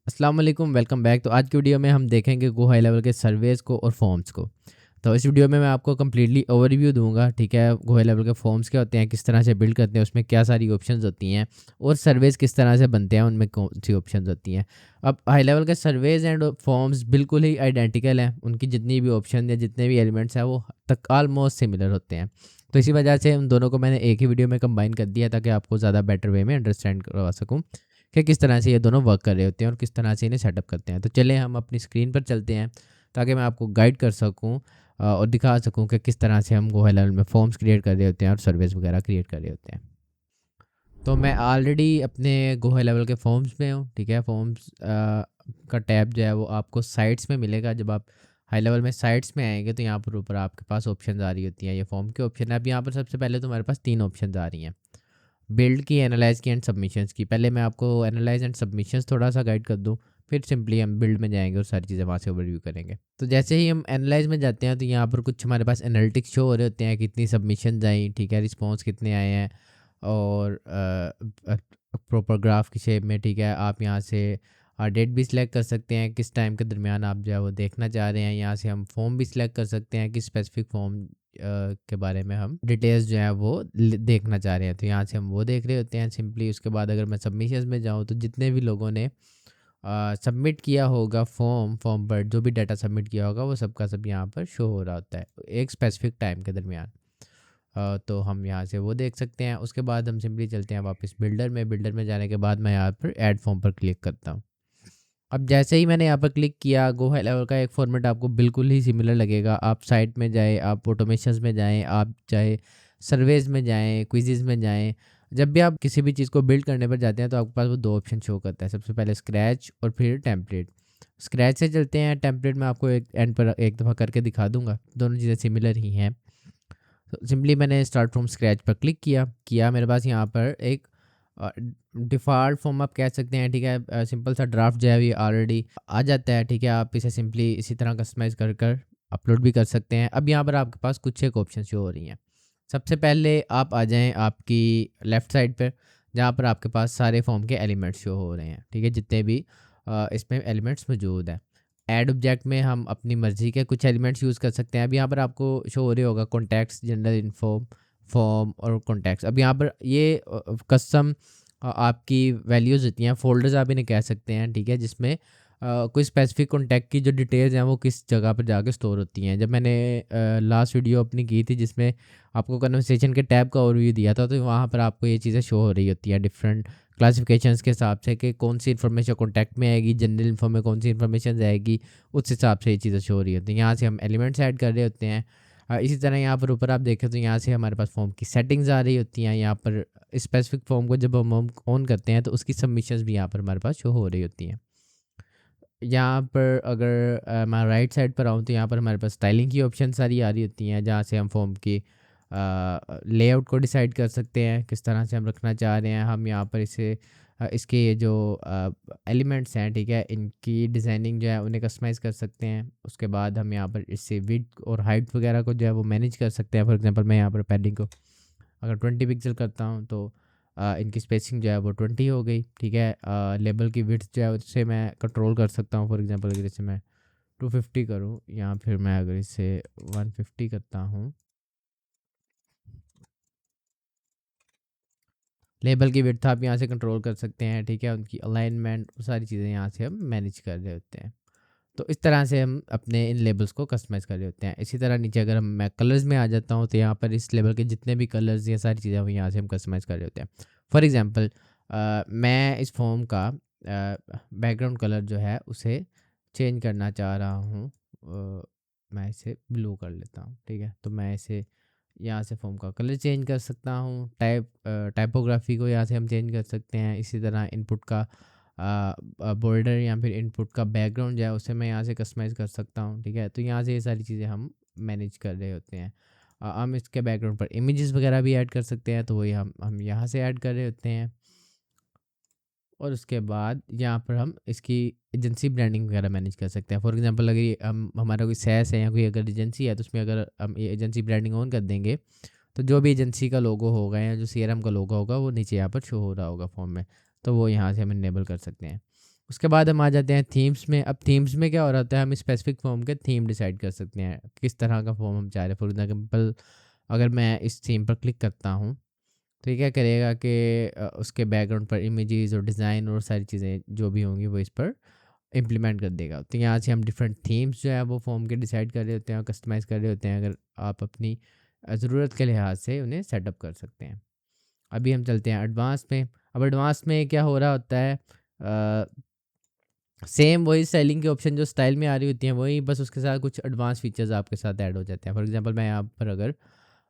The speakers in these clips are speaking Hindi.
अस्सलाम वालेकुम, वेलकम बैक। तो आज की वीडियो में हम देखेंगे गो हाई लेवल के सर्वेज़ को और फॉर्म्स को। तो इस वीडियो में मैं आपको कंप्लीटली ओवरव्यू दूंगा, ठीक है। गो हाई लेवल के फॉर्म्स क्या होते हैं, किस तरह से बिल्ड करते हैं, उसमें क्या सारी ऑप्शंस होती हैं, और सर्वेज़ किस तरह से बनते हैं, उनमें कौन सी ऑप्शंस होती हैं। अब हाई लेवल के सर्वेज़ एंड फॉर्म्स बिल्कुल ही आइडेंटिकल हैं, उनकी जितनी भी ऑप्शन या जितने भी एलिमेंट्स हैं वो तक ऑलमोस्ट सिमिलर होते हैं। तो इसी वजह से उन दोनों को मैंने एक ही वीडियो में कंबाइन कर दिया ताकि आपको ज़्यादा बेटर वे में अंडरस्टैंड करवा सकूँ कि किस तरह से ये दोनों वर्क कर रहे होते हैं और किस तरह से इन्हें सेटअप करते हैं। तो चलिए हम अपनी स्क्रीन पर चलते हैं ताकि मैं आपको गाइड कर सकूं और दिखा सकूं कि किस तरह से हम गो हाई लेवल में फॉर्म्स क्रिएट कर रहे होते हैं और सर्विस वगैरह क्रिएट कर रहे होते हैं। तो मैं ऑलरेडी अपने गो हाई लेवल के फॉर्म्स में हूँ, ठीक है। फॉर्म्स का टैब जो है वो आपको साइट्स में मिलेगा। जब आप हाई लेवल में साइट्स में आएंगे तो यहाँ पर ऊपर आपके पास ऑप्शन आ रही होती हैं, ये फॉर्म के ऑप्शन है। अब यहाँ पर सबसे पहले तो हमारे पास 3 ऑप्शन आ रही हैं, बिल्ड की, एनालाइज की एंड सबमिशंस की। पहले मैं आपको एनालाइज एंड सबमिशंस थोड़ा सा गाइड कर दूं, फिर सिंपली हम बिल्ड में जाएंगे और सारी चीज़ें वहाँ से ओवरव्यू करेंगे। तो जैसे ही हम एनालाइज में जाते हैं तो यहाँ पर कुछ हमारे पास एनालिटिक्स शो हो रहे होते हैं, कितनी सबमिशन आई, ठीक है, रिस्पॉन्स कितने आए हैं, और प्रॉपर ग्राफ की शेप में, ठीक है। आप यहाँ से डेट भी सिलेक्ट कर सकते हैं, किस टाइम के दरमियान आप जो है वो देखना चाह रहे हैं। यहाँ से हम फॉर्म भी सिलेक्ट कर सकते हैं, कि स्पेसिफिक फॉर्म के बारे में हम डिटेल्स जो है वो देखना चाह रहे हैं। तो यहाँ से हम वो देख रहे होते हैं सिंपली। उसके बाद अगर मैं सबमिशंस में जाऊँ तो जितने भी लोगों ने सबमिट किया होगा फॉर्म पर, जो भी डाटा सबमिट किया होगा वो सबका सब यहाँ पर शो हो रहा होता है एक स्पेसिफिक टाइम के दरमियान। तो हम यहाँ से वो देख सकते हैं। उसके बाद हम सिंपली चलते हैं वापस बिल्डर में जाने के बाद मैं यहाँ पर ऐड फॉर्म पर क्लिक करता हूँ। अब जैसे ही मैंने यहाँ पर क्लिक किया, गो हाई लेवल का एक फॉर्मेट आपको बिल्कुल ही सिमिलर लगेगा। आप साइट में जाएँ, आप ऑटोमेशंस में जाएँ, आप चाहे सर्वेज में जाएँ, क्विज़ेज़ में जाएँ। जब भी आप किसी भी चीज़ को बिल्ड करने पर जाते हैं तो आपके पास वो 2 ऑप्शन शो करता है। सबसे पहले स्क्रैच और फिर टेम्पलेट। स्क्रैच से चलते हैं, टेम्पलेट मैं आपको एक एंड पर एक दफ़ा करके दिखा दूँगा, दोनों चीज़ें सिमिलर ही हैं। तो सिंपली मैंने स्टार्ट फ्रॉम स्क्रैच पर क्लिक किया मेरे पास यहाँ पर एक डिफ़ॉल्ट फॉर्म आप कह सकते हैं, ठीक है। सिंपल सा ड्राफ्ट जो है ये ऑलरेडी आ जाता है, ठीक है। आप इसे सिंपली इसी तरह कस्टमाइज़ कर कर अपलोड भी कर सकते हैं। अब यहाँ पर आपके पास कुछ एक ऑप्शन शो हो रही हैं। सबसे पहले आप आ जाएँ आपकी लेफ़्ट साइड पर, जहाँ पर आपके पास सारे फॉर्म के एलिमेंट्स शो हो रहे हैं, ठीक है, जितने भी इसमें एलिमेंट्स मौजूद हैं। ऐड ऑब्जेक्ट में हम अपनी मर्ज़ी के कुछ एलिमेंट्स यूज़ कर सकते हैं। अब यहाँ पर आपको शो हो रही होगा कॉन्टैक्ट्स, जनरल इन्फो, फॉर्म और कॉन्टैक्ट्स। अब यहाँ पर ये कस्टम आपकी वैल्यूज़ होती हैं, फ़ोल्डर्स आप इन्हें कह सकते हैं, ठीक है, जिसमें कोई स्पेसिफिक कॉन्टैक्ट की जो डिटेल्स हैं वो किस जगह पर जाके स्टोर होती हैं। जब मैंने लास्ट वीडियो अपनी की थी जिसमें आपको कन्वर्सेशन के टैब का ओवरव्यू दिया था, तो वहाँ पर आपको ये चीज़ें शो हो रही होती हैं डिफरेंट क्लासिफिकेशंस के हिसाब से, कि कौन सी इन्फॉर्मेशन कॉन्टैक्ट में आएगी, जनरल इन्फो में कौन सी इन्फॉर्मेशन जाएगी, उस हिसाब से ये चीज़ें शो हो रही होती हैं। यहाँ से हम एलिमेंट्स ऐड कर रहे होते हैं। इसी तरह यहाँ पर ऊपर आप देखें तो यहाँ से हमारे पास फॉर्म की सेटिंग्स आ रही होती हैं। यहाँ पर स्पेसिफिक फॉर्म को जब हम ऑन करते हैं तो उसकी सबमिशंस भी यहाँ पर हमारे पास शो हो रही होती हैं। यहाँ पर अगर मैं राइट साइड पर आऊँ तो यहाँ पर हमारे पास स्टाइलिंग की ऑप्शन सारी आ रही होती हैं, जहाँ से हम फॉर्म की लेआउट को डिसाइड कर सकते हैं, किस तरह से हम रखना चाह रहे हैं। हम यहाँ पर इसे इसके ये जो एलिमेंट्स हैं, ठीक है, इनकी डिज़ाइनिंग जो है उन्हें कस्टमाइज़ कर सकते हैं। उसके बाद हम यहाँ पर इससे विड्थ और हाइट वगैरह को जो है वो मैनेज कर सकते हैं। फॉर एग्जांपल मैं यहाँ पर पैडिंग को अगर 20 पिक्सल करता हूँ तो इनकी स्पेसिंग जो है वो 20 हो गई, ठीक है। लेबल की विड्थ जो है उससे मैं कंट्रोल कर सकता हूँ। फॉर एग्जांपल अगर इसे मैं 250 करूँ या फिर मैं अगर इसे 150 करता हूँ, लेबल की विड्थ आप यहाँ से कंट्रोल कर सकते हैं, ठीक है। उनकी अलाइनमेंट, वो सारी चीज़ें यहाँ से हम मैनेज कर रहे होते हैं। तो इस तरह से हम अपने इन लेबल्स को कस्टमाइज़ कर रहे होते हैं। इसी तरह नीचे अगर मैं कलर्स में आ जाता हूँ तो यहाँ पर इस लेबल के जितने भी कलर्स, ये सारी चीज़ें वो यहाँ से हम कस्टमाइज़ कर रहे होते हैं। फॉर एग्ज़ाम्पल मैं इस फॉर्म का बैकग्राउंड कलर जो है उसे चेंज करना चाह रहा हूँ। मैं इसे ब्लू कर लेता हूँ, ठीक है। तो मैं इसे यहाँ से फॉर्म का कलर चेंज कर सकता हूँ। टाइपोग्राफी को यहाँ से हम चेंज कर सकते हैं। इसी तरह इनपुट का बॉर्डर या फिर इनपुट का बैकग्राउंड जो है उसे मैं यहाँ से कस्टमाइज़ कर सकता हूँ, ठीक है। तो यहाँ से ये सारी चीज़ें हम मैनेज कर रहे होते हैं। हम इसके बैकग्राउंड पर इमेजेस वगैरह भी ऐड कर सकते हैं, तो वही हम यहाँ से ऐड कर रहे होते हैं। और उसके बाद यहाँ पर हम इसकी एजेंसी ब्रांडिंग वगैरह मैनेज कर सकते हैं। फॉर एग्जांपल अगर ये हम हमारा कोई सैस है या कोई अगर एजेंसी है तो उसमें अगर हम ये एजेंसी ब्रांडिंग ऑन कर देंगे तो जो भी एजेंसी का लोगो होगा या जो सीआरएम का लोगो होगा वो नीचे यहाँ पर शो हो रहा होगा फॉर्म में, तो वो यहाँ से हम इनेबल कर सकते हैं। उसके बाद हम आ जाते हैं थीम्स में। अब थीम्स में क्या हो रहा होता है, हम स्पेसिफिक फॉर्म के थीम डिसाइड कर सकते हैं, किस तरह का फॉर्म हम चाह रहे हैं। फॉर एग्जाम्पल अगर मैं इस थीम पर क्लिक करता हूँ तो ये क्या करेगा कि उसके बैकग्राउंड पर इमेजेस और डिज़ाइन और सारी चीज़ें जो भी होंगी वो इस पर इम्प्लीमेंट कर देगा। तो यहाँ से हम डिफरेंट थीम्स जो है वो फॉर्म के डिसाइड कर रहे होते हैं और कस्टमाइज़ कर रहे होते हैं, अगर आप अपनी ज़रूरत के लिहाज से उन्हें सेटअप कर सकते हैं। अभी हम चलते हैं एडवांस में। अब एडवांस में क्या हो रहा होता है, सेम वही स्टाइलिंग के ऑप्शन जो स्टाइल में आ रही होती हैं वही, बस उसके साथ कुछ एडवांस फीचर्स आपके साथ ऐड हो जाते हैं। फॉर एग्जांपल मैं यहाँ पर अगर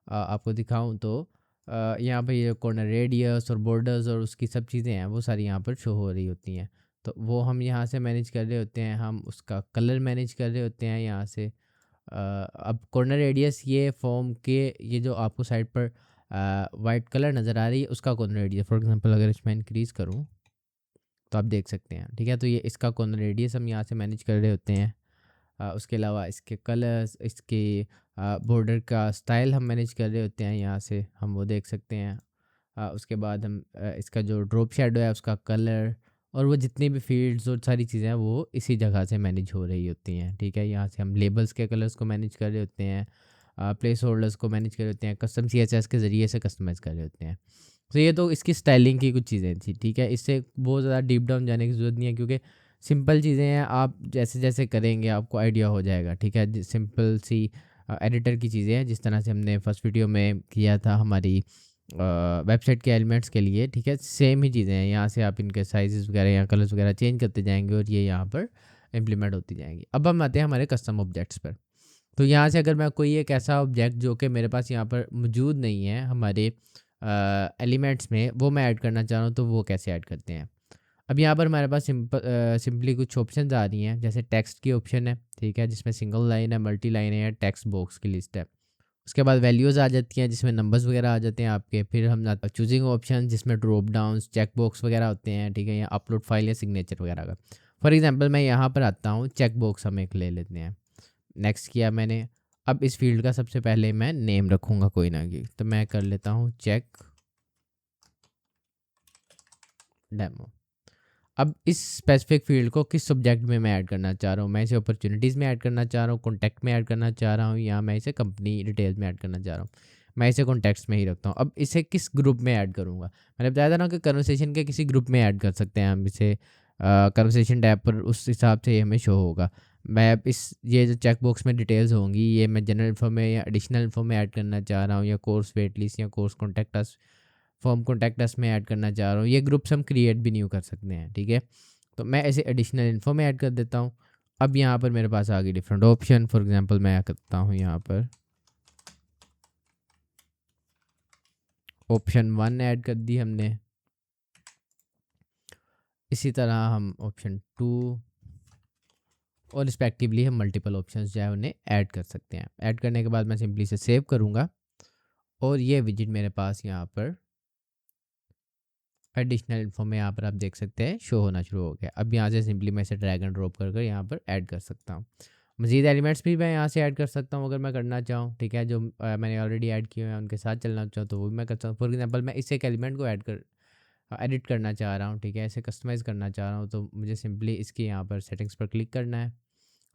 आपको दिखाऊं तो यहाँ पर ये कॉर्नर रेडियस और बॉर्डर्स और उसकी सब चीज़ें हैं वो सारी यहाँ पर शो हो रही होती हैं। तो वो हम यहाँ से मैनेज कर रहे होते हैं, हम उसका कलर मैनेज कर रहे होते हैं यहाँ से। अब कॉर्नर रेडियस ये फॉर्म के ये जो आपको साइड पर वाइट कलर नज़र आ रही है उसका कॉर्नर रेडियस। फॉर एग्जांपल अगर इसमें इंक्रीज़ करूँ तो आप देख सकते हैं, ठीक है। तो ये इसका कॉर्नर रेडियस हम यहाँ से मैनेज कर रहे होते हैं। उसके अलावा इसके कलर्स, इसके बॉर्डर का स्टाइल हम मैनेज कर रहे होते हैं, यहाँ से हम वो देख सकते हैं। उसके बाद हम इसका जो ड्रॉप शैडो है उसका कलर और वो जितनी भी फील्ड्स और सारी चीज़ें हैं वो इसी जगह से मैनेज हो रही होती हैं, ठीक है। यहाँ से हम लेबल्स के कलर्स को मैनेज कर रहे होते हैं, प्लेस होल्डर्स को मैनेज कर रहे होते हैं, कस्टम CSS के ज़रिए से कस्टमाइज़ कर रहे होते हैं। तो ये तो इसकी स्टाइलिंग की कुछ चीज़ें थी, ठीक है। इससे बहुत ज़्यादा डीप डाउन जाने की ज़रूरत नहीं है क्योंकि सिंपल चीज़ें हैं, आप जैसे जैसे करेंगे आपको आइडिया हो जाएगा, ठीक है। सिंपल सी एडिटर की चीज़ें हैं जिस तरह से हमने फर्स्ट वीडियो में किया था हमारी वेबसाइट के एलिमेंट्स के लिए, ठीक है। सेम ही चीज़ें हैं, यहाँ से आप इनके साइज़ वगैरह या कलर्स वगैरह चेंज करते जाएंगे और ये यहाँ पर इम्प्लीमेंट होती जाएंगी। अब हम आते हैं हमारे कस्टम ऑब्जेक्ट्स पर। तो यहाँ से अगर मैं कोई एक ऐसा ऑब्जेक्ट जो कि मेरे पास यहाँ पर मौजूद नहीं है हमारे एलिमेंट्स में, वो मैं ऐड करना चाह रहा हूँ, तो वो कैसे ऐड करते हैं। अब यहाँ पर हमारे पास सिंपली कुछ ऑप्शंस आ रही हैं, जैसे टेक्स्ट की ऑप्शन है, ठीक है, जिसमें सिंगल लाइन है, मल्टी लाइन है या टेक्स्ट बॉक्स की लिस्ट है। उसके बाद वैल्यूज़ आ जाती हैं जिसमें नंबर्स वगैरह आ जाते हैं आपके। फिर हम चूजिंग ऑप्शन जिसमें ड्रॉप डाउन्स, चेक बॉक्स वगैरह होते हैं, ठीक है, या अपलोड फाइल या सिग्नेचर वगैरह का। फॉर एग्जांपल मैं यहाँ पर आता हूँ, चेक बॉक्स हम एक ले लेते हैं। नेक्स्ट किया मैंने। अब इस फील्ड का सबसे पहले मैं नेम रखूँगा कोई ना की, तो मैं कर लेता हूँ चेक डेमो। अब इस स्पेसिफिक फील्ड को किस सब्जेक्ट में मैं ऐड करना चाह रहा हूँ, मैं इसे अपॉर्चुनिटीज़ में ऐड करना चाह रहा हूँ, कॉन्टैक्ट में ऐड करना चाह रहा हूँ, या मैं इसे कंपनी डिटेल्स में ऐड करना चाह रहा हूँ। मैं इसे कॉन्टैक्ट्स में ही रखता हूँ। अब इसे किस ग्रुप में ऐड करूँगा, मैंने बताया था ना कि कन्वर्सेशन के किसी ग्रुप में ऐड कर सकते हैं हम इसे। कन्वर्सेशन टैब पर उस हिसाब से ये हमें शो होगा। मैं अब इस ये जो चेक बॉक्स में डिटेल्स होंगी ये मैं जनरल इन्फो में या एडिशनल इन्फो में ऐड करना चाह रहा हूँ, या कोर्स वेट लिस्ट या course contact us form contact us में ऐड करना चाह रहा हूँ। ये ग्रुप्स हम क्रिएट भी नहीं कर सकते हैं, ठीक है। तो मैं ऐसे एडिशनल इन्फो में ऐड कर देता हूँ। अब यहाँ पर मेरे पास आ गई डिफरेंट ऑप्शन। फॉर एग्जांपल मैं करता हूँ यहाँ पर ऑप्शन 1 ऐड कर दी हमने। इसी तरह हम ऑप्शन 2 और रिस्पेक्टिवली हम मल्टीपल ऑप्शंस जो है उन्हें ऐड कर सकते हैं। ऐड करने के बाद मैं सिंपली से सेव करूँगा और ये विजिट मेरे पास यहाँ पर एडिशनल इन्फो में यहाँ पर आप देख सकते हैं शो होना शुरू हो गया। अब यहाँ से सिंपली मैं इसे ड्रैग एंड ड्रॉप कर यहाँ पर ऐड कर सकता हूँ। मज़ीद एलिमेंट्स भी मैं यहाँ से ऐड कर सकता हूँ अगर मैं करना चाहूँ, ठीक है। जो मैंने ऑलरेडी ऐड किए हैं उनके साथ चलना चाहूँ तो वो भी मैं करता हूँ। फॉर एग्जांपल मैं इस एक एलिमेंट को एडिट करना चाह रहा हूँ, ठीक है, इसे कस्टमाइज़ करना चाह रहा हूँ, तो मुझे सिंपली इसकी यहाँ पर सेटिंग्स पर क्लिक करना है।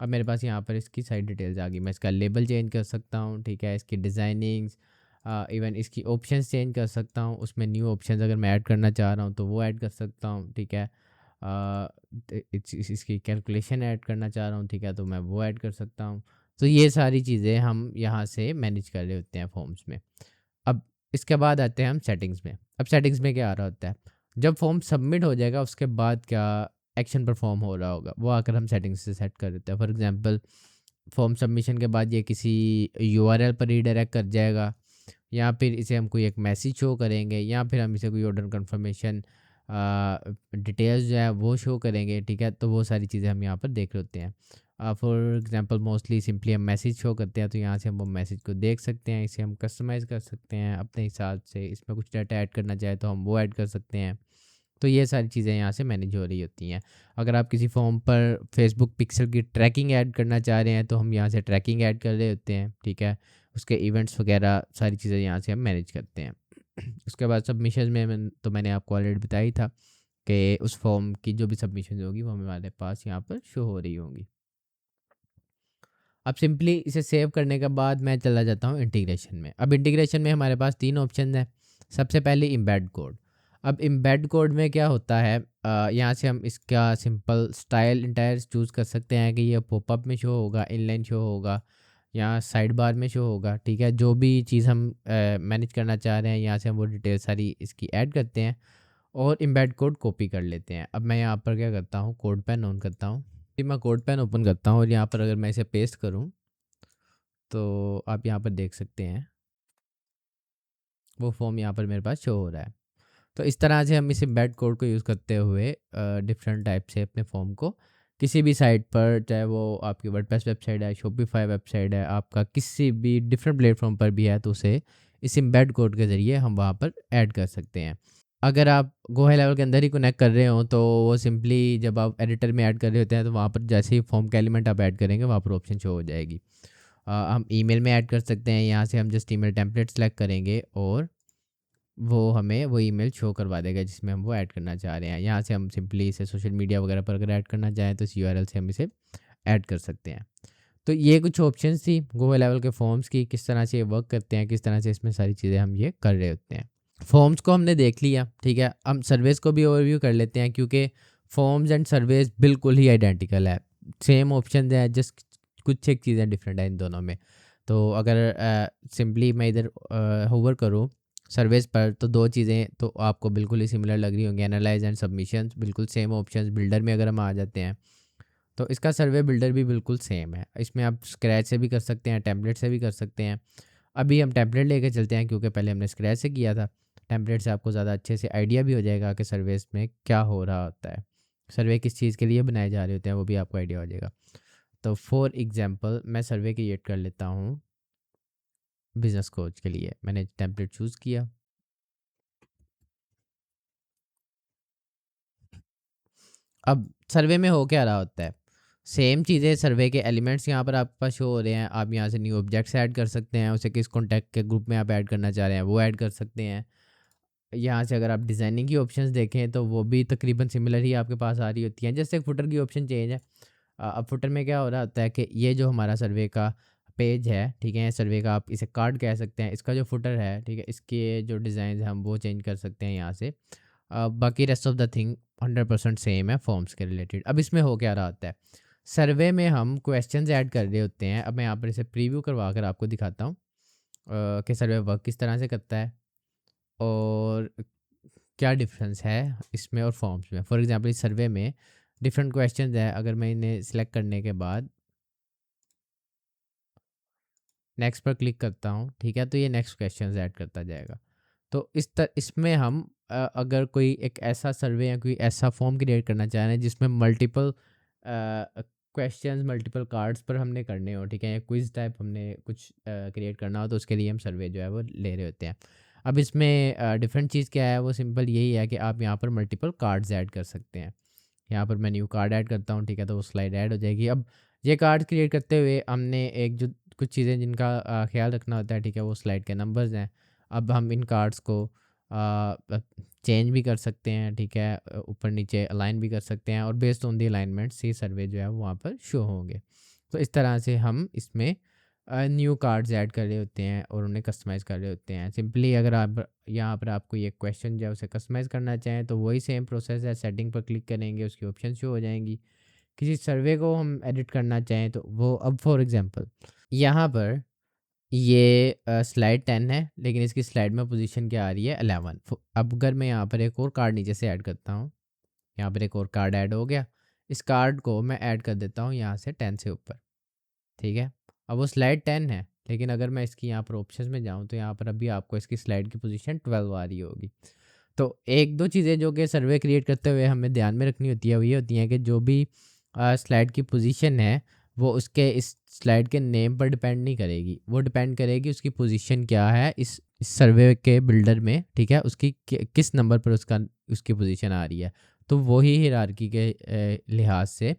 अब मेरे पास यहाँ पर इसकी सारी डिटेल्स आ गई। मैं इसका लेबल चेंज कर सकता हूँ, ठीक है, इसकी डिज़ाइनिंग्स, इवन इसकी ऑप्शंस चेंज कर सकता हूँ। उसमें न्यू ऑप्शंस अगर मैं ऐड करना चाह रहा हूँ तो वो ऐड कर सकता हूँ, ठीक है। इसकी कैलकुलेशन ऐड करना चाह रहा हूँ, ठीक है, तो मैं वो ऐड कर सकता हूँ। तो ये सारी चीज़ें हम यहाँ से मैनेज कर रहे होते हैं फॉर्म्स में। अब इसके बाद आते हैं हम सेटिंग्स में। अब सेटिंग्स में क्या आ रहा होता है, जब फॉर्म सबमिट हो जाएगा उसके बाद क्या एक्शन परफॉर्म हो रहा होगा वो आकर हम सेटिंग्स से सेट कर देते हैं। फॉर एग्जांपल फॉर्म सबमिशन के बाद ये किसी यूआरएल पर रीडायरेक्ट कर जाएगा, या फिर इसे हम कोई एक मैसेज शो करेंगे, या फिर हम इसे कोई ऑर्डर कंफर्मेशन डिटेल्स जो है वो शो करेंगे, ठीक है। तो वो सारी चीज़ें हम यहाँ पर देख रहे होते हैं। फॉर एग्जांपल मोस्टली सिंपली हम मैसेज शो करते हैं, तो यहाँ से हम वो मैसेज को देख सकते हैं, इसे हम कस्टमाइज़ कर सकते हैं अपने हिसाब से। इसमें कुछ डाटा ऐड करना चाहे तो हम वो ऐड कर सकते हैं। तो ये सारी चीज़ें यहाँ से मैनेज हो रही होती हैं। अगर आप किसी फॉर्म पर फेसबुक पिक्सल की ट्रैकिंग ऐड करना चाह रहे हैं तो हम यहाँ से ट्रैकिंग ऐड कर रहे होते हैं, ठीक है। उसके इवेंट्स वगैरह सारी चीज़ें यहाँ से हम मैनेज करते हैं। उसके बाद सबमिशन में मैंने आपको ऑलरेडी बताया ही था कि उस फॉर्म की जो भी सबमिशन होगी वो हमारे पास यहाँ पर शो हो रही होंगी। अब सिंपली इसे सेव करने के बाद मैं चला जाता हूँ इंटीग्रेशन में। अब इंटीग्रेशन में हमारे पास 3 ऑप्शन हैं। सबसे पहले एम्बेड कोड। अब एम्बेड कोड में क्या होता है, यहाँ से हम इसका सिंपल स्टाइल इंटायर चूज़ कर सकते हैं कि ये पॉपअप में शो होगा, इनलाइन शो होगा या साइड बार में शो होगा। ठीक है, जो भी चीज़ हम मैनेज करना चाह रहे हैं यहाँ से हम वो डिटेल सारी इसकी ऐड करते हैं और एम्बेड कोड कॉपी कर लेते हैं। अब मैं यहाँ पर क्या करता हूँ, कोड पेन ऑन करता हूँ। मैं कोड पेन ओपन करता हूँ और यहाँ पर अगर मैं इसे पेस्ट करूँ तो आप यहाँ पर देख सकते हैं वो फॉर्म यहाँ पर मेरे पास शो हो रहा है। तो इस तरह से हम इस एम्बेड कोड को यूज़ करते हुए डिफरेंट टाइप से अपने फॉर्म को किसी भी साइट पर, चाहे वो आपकी वर्डप्रेस वेबसाइट है, शॉपिफाई वेबसाइट है, आपका किसी भी डिफरेंट प्लेटफॉर्म पर भी है, तो उसे इस एम्बेड कोड के ज़रिए हम वहाँ पर ऐड कर सकते हैं। अगर आप गोहाई लेवल के अंदर ही कनेक्ट कर रहे हो तो वो सिंपली जब आप एडिटर में ऐड कर रहे होते हैं तो वहाँ पर जैसे ही फॉर्म का एलिमेंट आप ऐड करेंगे वहाँ पर ऑप्शन शो हो जाएगी। हम ईमेल में ऐड कर सकते हैं। यहाँ से हम जस्ट ईमेल टेम्पलेट सेलेक्ट करेंगे और वो हमें वो ईमेल शो करवा देगा जिसमें हम वो ऐड करना चाह रहे हैं। यहाँ से हम सिंपली इसे सोशल मीडिया वगैरह पर अगर ऐड करना चाहें तो इस यूआरएल से हम इसे ऐड कर सकते हैं। तो ये कुछ ऑप्शंस थी गोहाई लेवल के फॉर्म्स की, किस तरह से ये वर्क करते हैं, किस तरह से इसमें सारी चीज़ें हम ये कर रहे होते हैं। फॉर्म्स को हमने देख लिया, ठीक है। हम सर्वेस को भी ओवरव्यू कर लेते हैं क्योंकि फॉर्म्स एंड सर्वेस बिल्कुल ही आइडेंटिकल है, सेम ऑप्शन है, जस्ट कुछ एक चीज़ें डिफरेंट है इन दोनों में। तो अगर सिंपली मैं इधर होवर करूँ सर्वेस पर तो दो चीज़ें तो आपको बिल्कुल ही सिमिलर लग रही होंगी, एनालाइज एंड सबमिशन बिल्कुल सेम ऑप्शंस। बिल्डर में अगर हम आ जाते हैं तो इसका सर्वे बिल्डर भी बिल्कुल सेम है। इसमें आप स्क्रैच से भी कर सकते हैं, टेम्पलेट से भी कर सकते हैं। अभी हम टेम्पलेट लेके चलते हैं क्योंकि पहले हमने स्क्रैच से किया था। टेम्पलेट से आपको ज़्यादा अच्छे से आइडिया भी हो जाएगा कि सर्वेस में क्या हो रहा होता है, सर्वे किस चीज़ के लिए बनाए जा रहे होते हैं, वो भी आपको आइडिया हो जाएगा। तो फॉर एग्जांपल मैं सर्वे क्रिएट कर लेता हूँ बिजनेस कोच के लिए। मैंने टेम्पलेट चूज़ किया। अब सर्वे में हो क्या रहा होता है, सेम चीज़ें, सर्वे के एलिमेंट्स यहाँ पर आपके पास शो हो रहे हैं। आप यहाँ से न्यू ऑब्जेक्ट्स ऐड कर सकते हैं, उसे किस कॉन्टैक्ट के ग्रुप में आप ऐड करना चाह रहे हैं वो ऐड कर सकते हैं। यहाँ से अगर आप डिज़ाइनिंग की ऑप्शंस देखें तो वो भी तकरीबन सिमिलर ही आपके पास आ रही होती हैं, जैसे फुटर की ऑप्शन चेंज है। अब फुटर में क्या हो रहा होता है कि ये जो हमारा सर्वे का पेज है, ठीक है, सर्वे का आप इसे कार्ड कह सकते हैं, इसका जो फुटर है, ठीक है, इसके जो डिज़ाइन हैं हम वो चेंज कर सकते हैं यहाँ से। बाकी rest of the thing 100% same है फॉर्म्स के रिलेटेड। अब इसमें हो क्या रहा होता है, सर्वे में हम क्वेश्चंस ऐड कर रहे होते हैं। अब मैं यहाँ पर इसे प्रीव्यू करवा कर आपको दिखाता हूँ कि सर्वे वर्क किस तरह से करता है और क्या डिफरेंस है इसमें और फॉर्म्स में। फॉर एग्जांपल इस सर्वे में डिफरेंट क्वेश्चंस है, अगर मैं इन्हें सिलेक्ट करने के बाद नेक्स्ट पर क्लिक करता हूँ, ठीक है, तो ये नेक्स्ट क्वेश्चंस ऐड करता जाएगा। तो इसमें हम अगर कोई एक ऐसा सर्वे या कोई ऐसा फॉर्म क्रिएट करना चाह रहे हैं जिसमें मल्टीपल क्वेश्चंस मल्टीपल कार्ड्स पर हमने करने हो, ठीक है, या क्विज टाइप हमने कुछ क्रिएट करना हो, तो उसके लिए हम सर्वे जो है वो ले रहे होते हैं। अब इसमें डिफरेंट चीज़ क्या है, वो सिंपल यही है कि आप यहाँ पर मल्टीपल कार्ड्स ऐड कर सकते हैं। यहाँ पर मैं न्यू कार्ड ऐड करता हूँ, ठीक है, तो वो स्लाइड ऐड हो जाएगी। अब ये कार्ड क्रिएट करते हुए हमने एक जो कुछ चीज़ें जिनका ख्याल रखना होता है, ठीक है, वो स्लाइड के नंबर्स हैं। अब हम इन कार्ड्स को चेंज भी कर सकते हैं, ठीक है, ऊपर नीचे अलाइन भी कर सकते हैं और बेस्ड ऑन दी अलाइनमेंट सी सर्वे जो है वो वहाँ पर शो होंगे। तो इस तरह से हम इसमें न्यू कार्ड्स ऐड कर रहे होते हैं और उन्हें कस्टमाइज़ कर रहे होते हैं। सिंपली अगर आप यहाँ पर आपको ये क्वेश्चन जो है उसे कस्टमाइज़ करना चाहें तो वही सेम प्रोसेस है, सेटिंग पर क्लिक करेंगे, उसकी ऑप्शन शो हो जाएंगी। किसी सर्वे को हम एडिट करना चाहें तो वो, अब फॉर एग्जांपल यहाँ पर ये स्लाइड 10 है लेकिन इसकी स्लाइड में पोजीशन क्या आ रही है 11। अब अगर मैं यहाँ पर एक और कार्ड नीचे से ऐड करता हूँ, यहाँ पर एक और कार्ड ऐड हो गया, इस कार्ड को मैं ऐड कर देता हूँ यहाँ से 10 से ऊपर, ठीक है। अब वो स्लाइड 10 है लेकिन अगर मैं इसकी यहाँ पर ऑप्शंस में जाऊँ तो यहाँ पर अभी आपको इसकी स्लाइड की पोजीशन 12 आ रही होगी। तो एक दो चीज़ें जो कि सर्वे क्रिएट करते हुए हमें ध्यान में रखनी होती है वो ये होती हैं कि जो भी स्लाइड की पोजीशन है वो उसके इस स्लाइड के नेम पर डिपेंड नहीं करेगी, वो डिपेंड करेगी उसकी पोजीशन क्या है इस सर्वे के बिल्डर में, ठीक है, उसकी किस नंबर पर उसकी पोजीशन आ रही है। तो वही हिरार्की के लिहाज से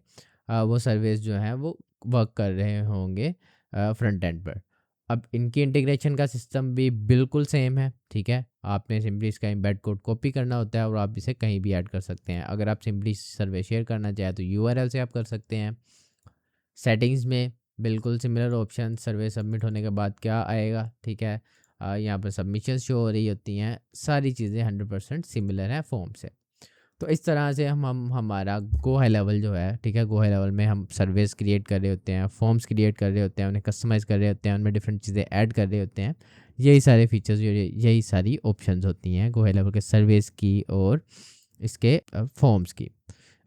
वो सर्वेस जो हैं वो वर्क कर रहे होंगे फ्रंट एंड पर। अब इनकी इंटीग्रेशन का सिस्टम भी बिल्कुल सेम है, ठीक है। आपने सिंपली इसका एम्बेड कोड कॉपी करना होता है और आप इसे कहीं भी ऐड कर सकते हैं। अगर आप सिंपली सर्वे शेयर करना चाहें तो यूआरएल से आप कर सकते हैं। सेटिंग्स में बिल्कुल सिमिलर ऑप्शन, सर्वे सबमिट होने के बाद क्या आएगा, ठीक है, यहाँ पर सबमिशन शो हो रही होती हैं, सारी चीज़ें 100% सिमिलर हैं फॉर्म से। तो इस तरह से हम हमारा गो हाई लेवल जो है, ठीक है, गो हाई लेवल में हम सर्वेस क्रिएट कर रहे होते हैं, फॉर्म्स क्रिएट कर रहे होते हैं, उन्हें कस्टमाइज़ कर रहे होते हैं, उनमें डिफरेंट चीज़ें ऐड कर रहे होते हैं। यही सारे फीचर्स, यही सारी ऑप्शंस होती हैं गो हाई लेवल के सर्वेस की और इसके फॉर्म्स की।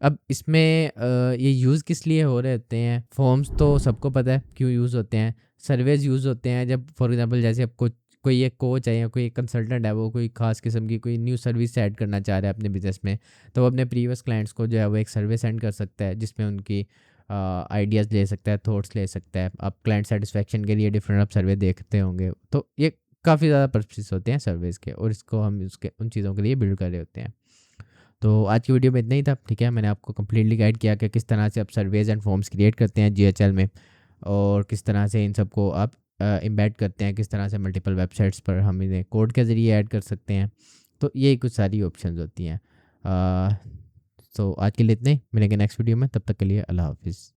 अब इसमें ये यूज़ किस लिए हो रहे होते हैं? फॉर्म्स तो सबको पता है क्यों यूज़ होते हैं। सर्वेज यूज़ होते हैं जब फॉर एग्जांपल जैसे आपको कोई एक कोच है या कोई एक कंसल्टेंट है, वो कोई ख़ास किस्म की कोई न्यू सर्विस ऐड करना चाह रहा है अपने बिज़नेस में, तो वो अपने प्रीवियस क्लाइंट्स को जो है वो एक सर्वे सेंड कर सकता है जिसमें उनकी आइडियाज़ ले सकता है, थॉट्स ले सकता है। आप क्लाइंट सेटिस्फेक्शन के लिए डिफरेंट आप सर्वे देखते होंगे, तो ये काफ़ी ज़्यादा पर्पसेस होते हैं सर्वेज़ के, और इसको हम उसके उन चीज़ों के लिए बिल्ड कर रहे होते हैं। तो आज की वीडियो में इतना ही था, ठीक है। मैंने आपको कम्प्लीटली गाइड किया कि किस तरह से आप सर्वेज एंड फॉर्म्स क्रिएट करते हैं जीएचएल में, और किस तरह से इन सबको आप एम्बेड करते हैं, किस तरह से मल्टीपल वेबसाइट्स पर हम इन्हें कोड के ज़रिए ऐड कर सकते हैं। तो यही कुछ सारी ऑप्शंस होती हैं। तो आज के लिए इतने ही, मिलेंगे नेक्स्ट वीडियो में, तब तक के लिए अल्लाह हाफिज़।